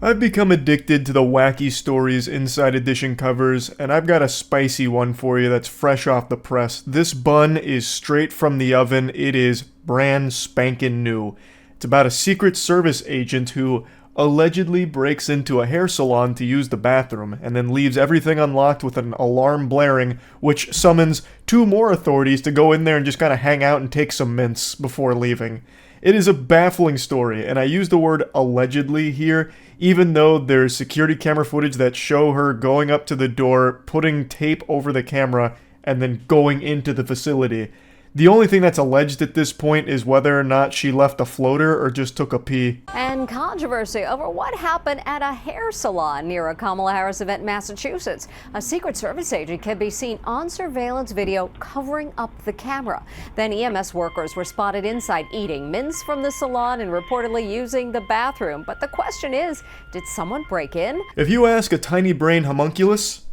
I've become addicted to the wacky stories Inside Edition covers, and I've got a spicy one for you that's fresh off the press. This bun is straight from the oven. It is brand spankin' new. It's about a Secret Service agent who allegedly breaks into a hair salon to use the bathroom, and then leaves everything unlocked with an alarm blaring, which summons 2 more authorities to go in there and just kind of hang out and take some mints before leaving. It is a baffling story, and I use the word allegedly here, even though there's security camera footage that show her going up to the door, putting tape over the camera, and then going into the facility. The only thing that's alleged at this point is whether or not she left a floater or just took a pee. And controversy over what happened at a hair salon near a Kamala Harris event in Massachusetts. A Secret Service agent can be seen on surveillance video covering up the camera. Then EMS workers were spotted inside eating mints from the salon and reportedly using the bathroom. But the question is, did someone break in? If you ask a tiny brain homunculus,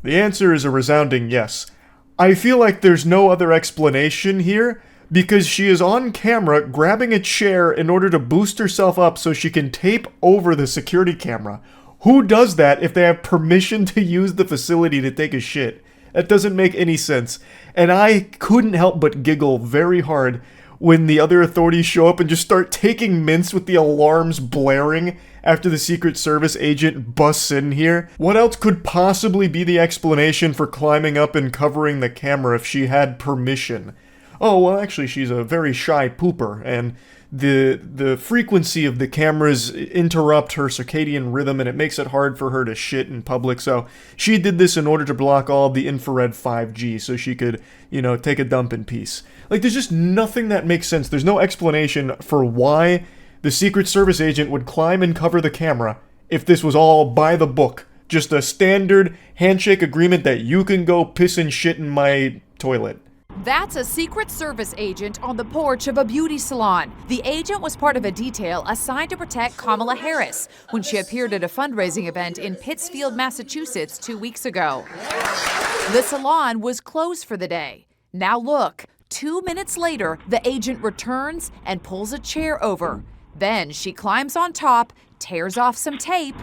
the answer is a resounding yes. I feel like there's no other explanation here, because she is on camera grabbing a chair in order to boost herself up so she can tape over the security camera. Who does that if they have permission to use the facility to take a shit? That doesn't make any sense. And I couldn't help but giggle very hard when the other authorities show up and just start taking mints with the alarms blaring after the Secret Service agent busts in here. What else could possibly be the explanation for climbing up and covering the camera if she had permission? Oh, well, actually, she's a very shy pooper, and the frequency of the cameras interrupt her circadian rhythm, and it makes it hard for her to shit in public, so she did this in order to block all of the infrared 5G so she could, take a dump in peace. Like, there's just nothing that makes sense. There's no explanation for why the Secret Service agent would climb and cover the camera if this was all by the book. Just a standard handshake agreement that you can go piss and shit in my toilet. That's a Secret Service agent on the porch of a beauty salon. The agent was part of a detail assigned to protect Kamala Harris when she appeared at a fundraising event in Pittsfield, Massachusetts 2 weeks ago. The salon was closed for the day. Now look, 2 minutes later, the agent returns and pulls a chair over. Then she climbs on top, tears off some tape,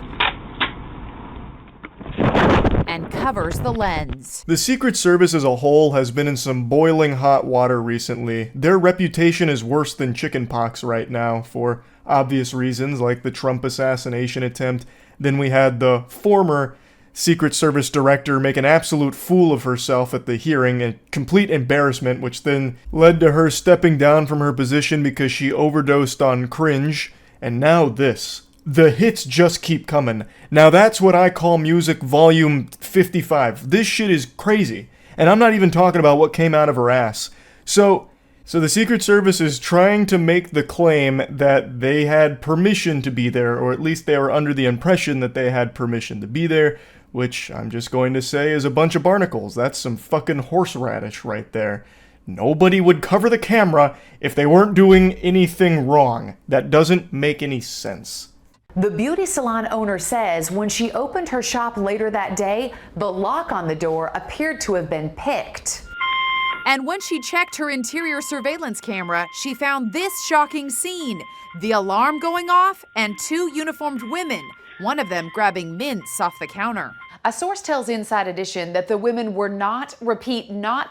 and covers the lens. The Secret Service as a whole has been in some boiling hot water recently. Their reputation is worse than chickenpox right now, for obvious reasons, like the Trump assassination attempt. Then we had the former Secret Service director make an absolute fool of herself at the hearing, a complete embarrassment, which then led to her stepping down from her position because she overdosed on cringe. And now this. The hits just keep coming. Now that's what I call music volume 55. This shit is crazy. And I'm not even talking about what came out of her ass. So the Secret Service is trying to make the claim that they had permission to be there, or at least they were under the impression that they had permission to be there, which I'm just going to say is a bunch of barnacles. That's some fucking horseradish right there. Nobody would cover the camera if they weren't doing anything wrong. That doesn't make any sense. The beauty salon owner says when she opened her shop later that day, the lock on the door appeared to have been picked. And when she checked her interior surveillance camera, she found this shocking scene. The alarm going off and 2 uniformed women, one of them grabbing mints off the counter. A source tells Inside Edition that the women were not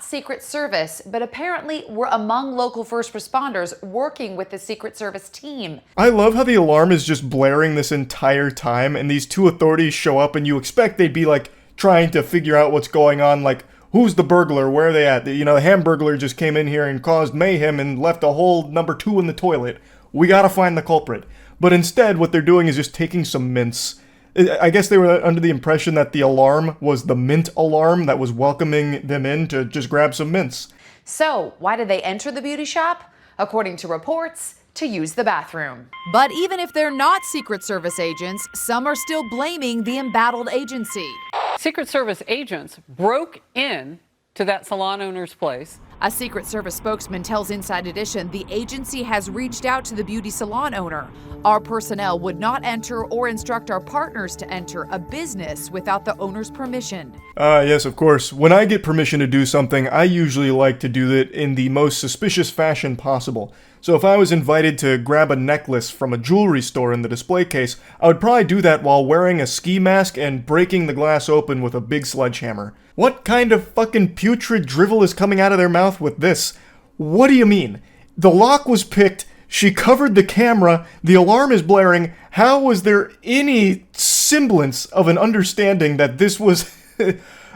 Secret Service, but apparently were among local first responders working with the Secret Service team. I love how the alarm is just blaring this entire time, and these 2 authorities show up, and you expect they'd be like trying to figure out what's going on, like who's the burglar, where are they at? The Hamburglar just came in here and caused mayhem and left a whole number 2 in the toilet. We gotta find the culprit. But instead, what they're doing is just taking some mints. I guess they were under the impression that the alarm was the mint alarm that was welcoming them in to just grab some mints. So, why did they enter the beauty shop? According to reports, to use the bathroom. But even if they're not Secret Service agents, some are still blaming the embattled agency. Secret Service agents broke in to that salon owner's place. A Secret Service spokesman tells Inside Edition the agency has reached out to the beauty salon owner. Our personnel would not enter or instruct our partners to enter a business without the owner's permission. Yes, of course. When I get permission to do something, I usually like to do it in the most suspicious fashion possible. So if I was invited to grab a necklace from a jewelry store in the display case, I would probably do that while wearing a ski mask and breaking the glass open with a big sledgehammer. What kind of fucking putrid drivel is coming out of their mouth with this? What do you mean? The lock was picked, she covered the camera, the alarm is blaring. How was there any semblance of an understanding that this was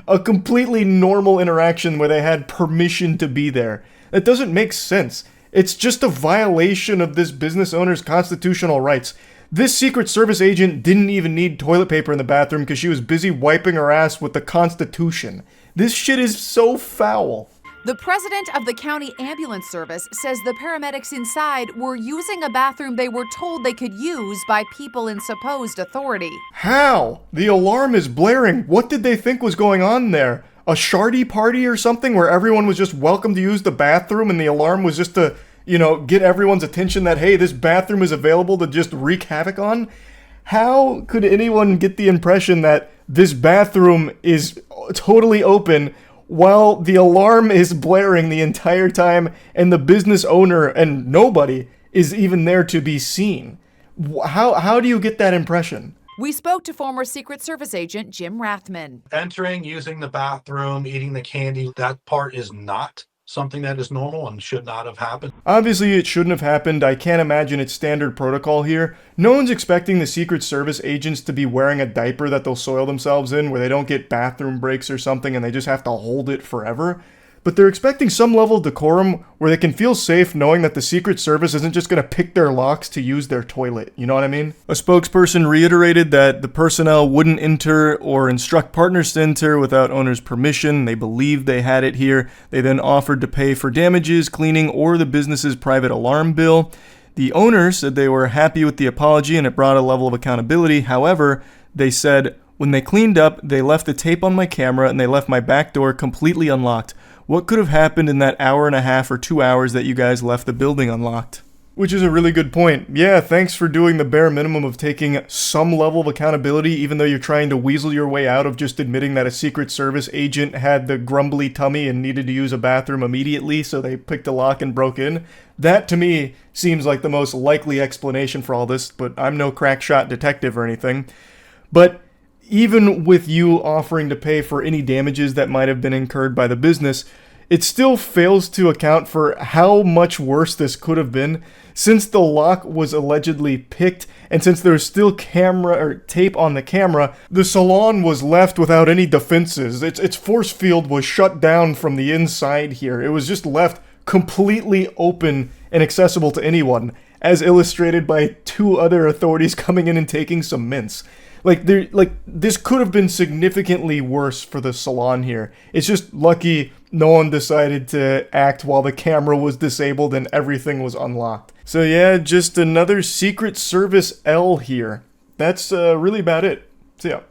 a completely normal interaction where they had permission to be there? That doesn't make sense. It's just a violation of this business owner's constitutional rights. This Secret Service agent didn't even need toilet paper in the bathroom because she was busy wiping her ass with the Constitution. This shit is so foul. The president of the county ambulance service says the paramedics inside were using a bathroom they were told they could use by people in supposed authority. How? The alarm is blaring. What did they think was going on there? A shardy party or something where everyone was just welcome to use the bathroom and the alarm was just to, get everyone's attention that, hey, this bathroom is available to just wreak havoc on? How could anyone get the impression that this bathroom is totally open while the alarm is blaring the entire time and the business owner and nobody is even there to be seen? How do you get that impression? We spoke to former Secret Service agent Jim Rathman. Entering, using the bathroom, eating the candy, that part is not something that is normal and should not have happened. Obviously, it shouldn't have happened. I can't imagine it's standard protocol here. No one's expecting the Secret Service agents to be wearing a diaper that they'll soil themselves in where they don't get bathroom breaks or something and they just have to hold it forever. But they're expecting some level of decorum where they can feel safe knowing that the Secret Service isn't just going to pick their locks to use their toilet. You know what I mean? A spokesperson reiterated that the personnel wouldn't enter or instruct partners to enter without owner's permission. They believed they had it here. They then offered to pay for damages, cleaning, or the business's private alarm bill. The owner said they were happy with the apology and it brought a level of accountability. However, they said, when they cleaned up, they left the tape on my camera and they left my back door completely unlocked. What could have happened in that hour and a half or 2 hours that you guys left the building unlocked? Which is a really good point. Yeah, thanks for doing the bare minimum of taking some level of accountability, even though you're trying to weasel your way out of just admitting that a Secret Service agent had the grumbly tummy and needed to use a bathroom immediately, so they picked a lock and broke in. That, to me, seems like the most likely explanation for all this, but I'm no crack shot detective or anything. But even with you offering to pay for any damages that might have been incurred by the business, it still fails to account for how much worse this could have been. Since the lock was allegedly picked, and since there's still camera or tape on the camera, the salon was left without any defenses. Its force field was shut down from the inside here. It was just left completely open and accessible to anyone, as illustrated by two other authorities coming in and taking some mints. This could have been significantly worse for the salon here. It's just lucky no one decided to act while the camera was disabled and everything was unlocked. So yeah, just another Secret Service L here. That's really about it. See ya.